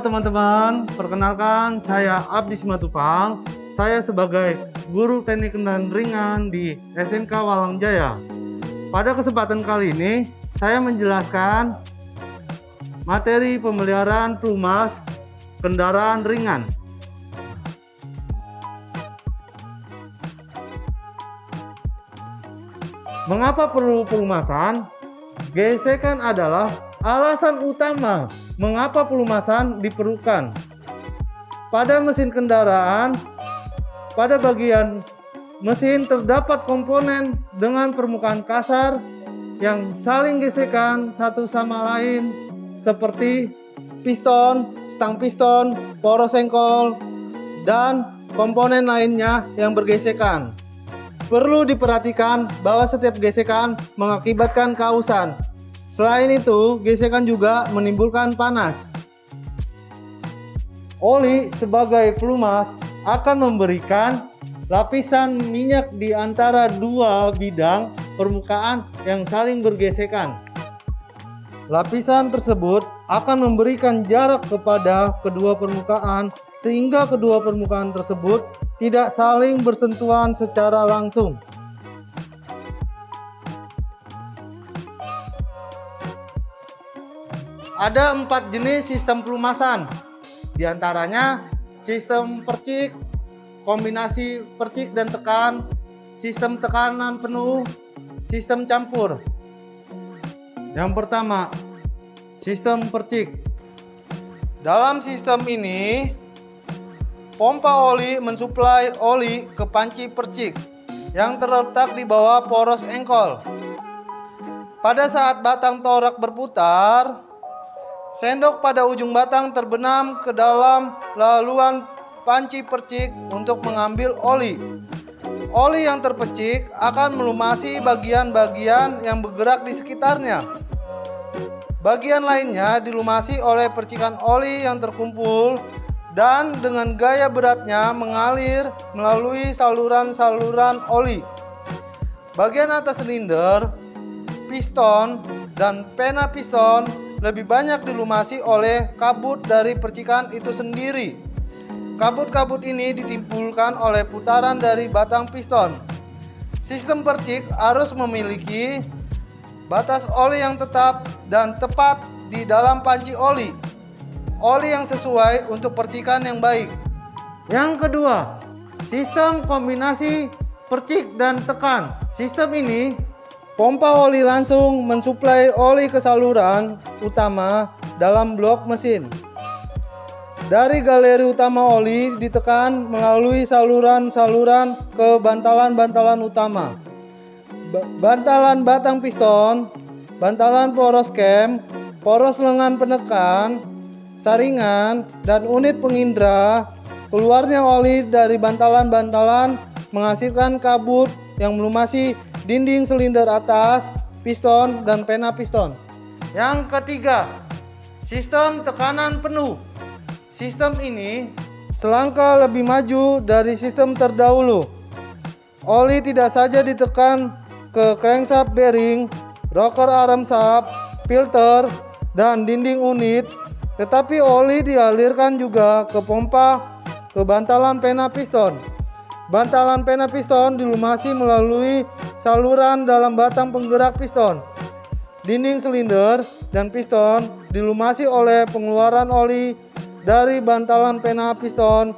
teman-teman, perkenalkan saya Abdi Simatupang. Saya sebagai guru teknik kendaraan ringan di SMK Walang Jaya. Pada kesempatan kali ini, saya menjelaskan materi pemeliharaan pelumas kendaraan ringan. Mengapa perlu pelumasan? Gesekan adalah alasan utama mengapa pelumasan diperlukan. Pada mesin kendaraan, pada bagian mesin terdapat komponen dengan permukaan kasar yang saling gesekan satu sama lain seperti piston, stang piston, poros engkol, dan komponen lainnya yang bergesekan. Perlu diperhatikan bahwa setiap gesekan mengakibatkan kausan. Selain itu, gesekan juga menimbulkan panas. Oli sebagai pelumas akan memberikan lapisan minyak di antara dua bidang permukaan yang saling bergesekan. Lapisan tersebut akan memberikan jarak kepada kedua permukaan sehingga kedua permukaan tersebut tidak saling bersentuhan secara langsung. Ada 4 jenis sistem pelumasan, di antaranya sistem percik, kombinasi percik dan tekan, sistem tekanan penuh, sistem campur. Yang pertama, sistem percik. Dalam sistem ini, pompa oli mensuplai oli ke panci percik yang terletak di bawah poros engkol. Pada saat batang torak berputar, sendok pada ujung batang terbenam ke dalam laluan panci percik untuk mengambil oli. Oli yang terpercik akan melumasi bagian-bagian yang bergerak di sekitarnya. Bagian lainnya dilumasi oleh percikan oli yang terkumpul dan dengan gaya beratnya mengalir melalui saluran-saluran oli. Bagian atas silinder, piston, dan pena piston lebih banyak dilumasi oleh kabut dari percikan itu sendiri. Kabut-kabut ini ditimbulkan oleh putaran dari batang piston. Sistem percik harus memiliki batas oli yang tetap dan tepat di dalam panci oli. Oli yang sesuai untuk percikan yang baik. Yang kedua, sistem kombinasi percik dan tekan. Sistem ini pompa oli langsung mensuplai oli ke saluran utama dalam blok mesin. Dari galeri utama oli ditekan melalui saluran-saluran ke bantalan-bantalan utama. Bantalan batang piston, bantalan poros cam, poros lengan penekan, saringan, dan unit pengindra. Keluarnya oli dari bantalan-bantalan menghasilkan kabut yang melumasi dinding silinder atas, piston, dan pena piston. Yang ketiga, sistem tekanan penuh. Sistem ini selangkah lebih maju dari sistem terdahulu. Oli tidak saja ditekan ke crankshaft bearing, rocker arm shaft, filter, dan dinding unit, tetapi oli dialirkan juga ke pompa, ke bantalan pena piston. Bantalan pena piston dilumasi melalui saluran dalam batang penggerak piston. Dinding silinder dan piston dilumasi oleh pengeluaran oli dari bantalan pena piston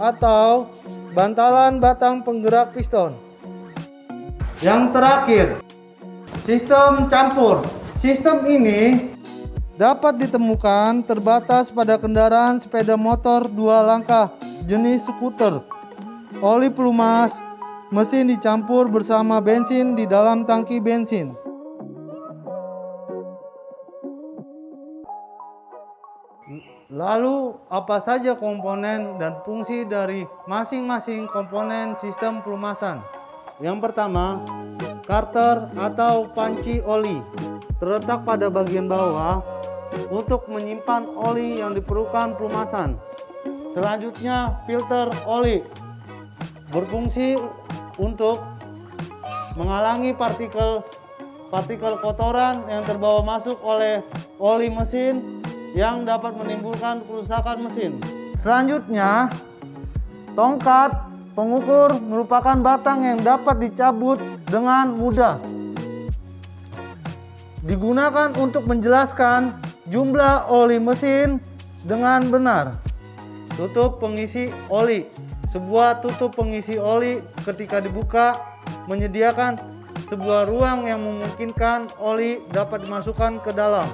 atau bantalan batang penggerak piston. Yang terakhir, sistem campur. Sistem ini dapat ditemukan terbatas pada kendaraan sepeda motor 2 langkah jenis skuter. Oli pelumas mesin dicampur bersama bensin di dalam tangki bensin. Lalu apa saja komponen dan fungsi dari masing-masing komponen sistem pelumasan? Yang pertama, karter atau panci oli terletak pada bagian bawah untuk menyimpan oli yang diperlukan pelumasan. Selanjutnya, filter oli berfungsi untuk menghalangi partikel kotoran yang terbawa masuk oleh oli mesin yang dapat menimbulkan kerusakan mesin. Selanjutnya, tongkat pengukur merupakan batang yang dapat dicabut dengan mudah. Digunakan untuk menjelaskan jumlah oli mesin dengan benar. Tutup pengisi oli. Sebuah tutup pengisi oli ketika dibuka menyediakan sebuah ruang yang memungkinkan oli dapat dimasukkan ke dalam.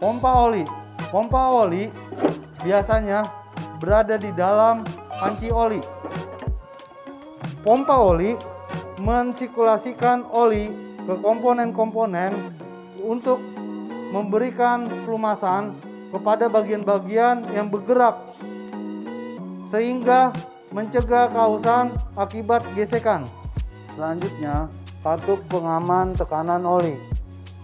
Pompa oli. Pompa oli biasanya berada di dalam panci oli. Pompa oli mensirkulasikan oli ke komponen-komponen untuk memberikan pelumasan kepada bagian-bagian yang bergerak sehingga mencegah kehausan akibat gesekan. Selanjutnya, katup pengaman tekanan oli.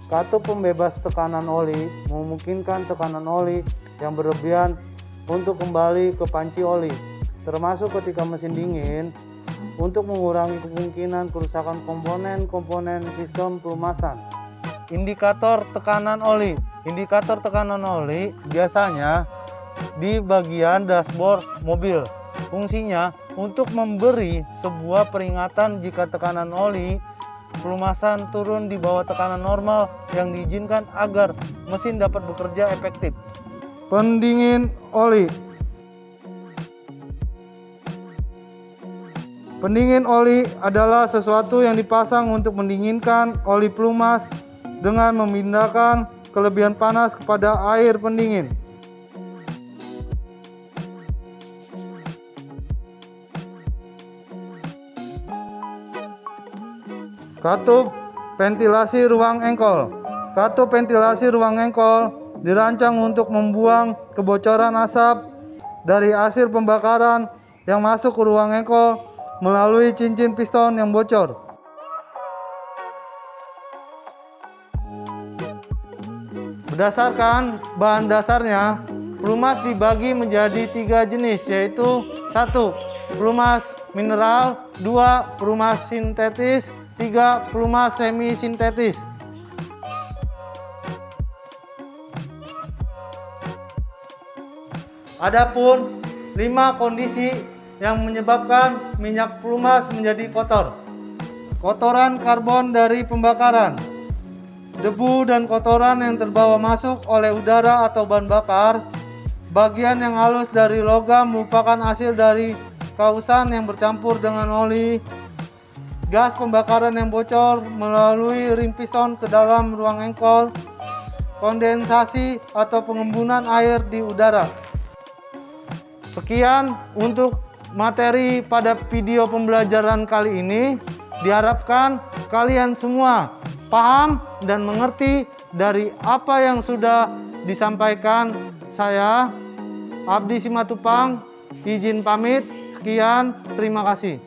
Katup pembebas tekanan oli memungkinkan tekanan oli yang berlebihan untuk kembali ke panci oli, termasuk ketika mesin dingin, untuk mengurangi kemungkinan kerusakan komponen-komponen sistem pelumasan. Indikator tekanan oli. Indikator tekanan oli biasanya di bagian dashboard mobil. Fungsinya untuk memberi sebuah peringatan jika tekanan oli pelumasan turun di bawah tekanan normal yang diizinkan agar mesin dapat bekerja efektif. Pendingin oli. Pendingin oli adalah sesuatu yang dipasang untuk mendinginkan oli pelumas dengan memindahkan kelebihan panas kepada air pendingin. Katup ventilasi ruang engkol. Katup ventilasi ruang engkol dirancang untuk membuang kebocoran asap dari hasil pembakaran yang masuk ke ruang engkol melalui cincin piston yang bocor. Berdasarkan bahan dasarnya, pelumas dibagi menjadi 3 jenis, yaitu 1. Pelumas mineral, 2. Pelumas sintetis, 3. Pelumas semi sintetis. Adapun 5 kondisi yang menyebabkan minyak pelumas menjadi kotor. Kotoran karbon dari pembakaran, debu dan kotoran yang terbawa masuk oleh udara atau bahan bakar, bagian yang halus dari logam merupakan hasil dari kausan yang bercampur dengan oli, gas pembakaran yang bocor melalui ring piston ke dalam ruang engkol, kondensasi atau pengembunan air di udara. Sekian untuk materi pada video pembelajaran kali ini. Diharapkan kalian semua paham dan mengerti dari apa yang sudah disampaikan saya, Abdi Simatupang, izin pamit. Sekian, terima kasih.